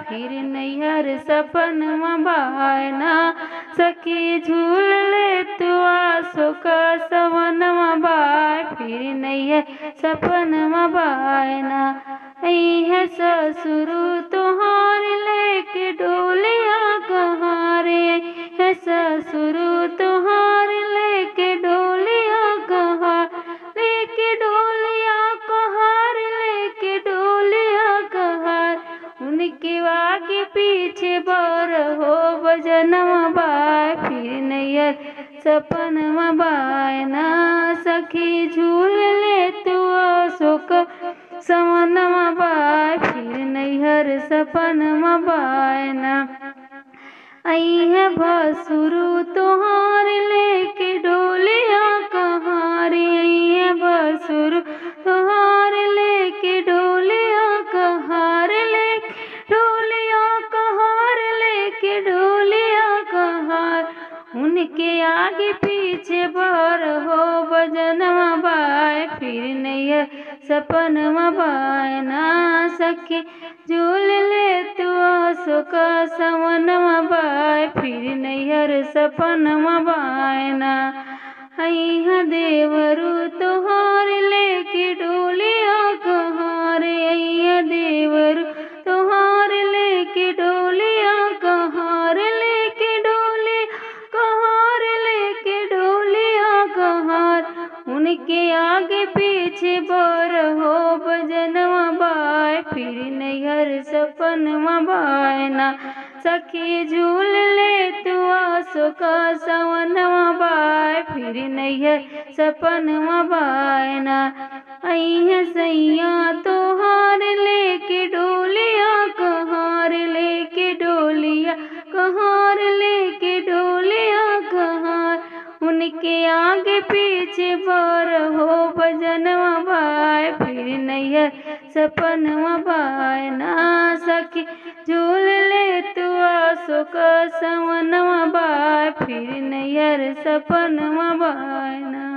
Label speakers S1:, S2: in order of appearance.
S1: फिर नैहर सपनवा बायना। सखी झूल ले तू आसो का सवनवा बाय, फिर नैहर सपनवा बायना। है ससुर तुहार लेके डोलिया कहाँ रे, है ससुर तुहार लेके डोलिया कहाँ, लेके डोलिया कहाँ, लेके डोलिया कहाँ। उनके आगे पीछे बर हो बजनवा बाय, फिर नैहर सपनवा बायना। सखी झूल ले तू आसो का सवनवा बाय, फिर नैहर सपनवा बायना। है भसुर तुहार लेके डोलिया कहाँ रे, है भसुर तुहार लेके डोलिया कहाँ, लेके डोलिया कहाँ, लेके डोलिया कहाँ। उनके आगे पीछे बर हो बजनवा बाय, फिर नैहर सपनवा बायना। सखी झूल ले तू आसो का सवनवा बाय, फिर नैहर सपनवा बायना। है देवरू तुहार लेके डोलिया कहाँ रे, है देवरू तुहार लेके डोलिया कहाँ, लेके डोलिया कहाँ, लेके डोलिया कहाँ। उनके आगे पीछे बर हो बजनवा बाय, फिर नैहर सपनवा बायना। सखी झूल ले तू आसो का सवनवा बाय, फिर नैहर सपनवा बायना। है सैया तुहार लेके डोलिया कहाँ, लेके डोलिया कहाँ, लेके डोलिया कहाँ। उनके आगे पीछे बर हो बजनवा बाय, फिर नैहर सपनवा बायना। सखी झूल ले तू आसो का सवनवा बाय, फिर नैहर सपनवा बायना।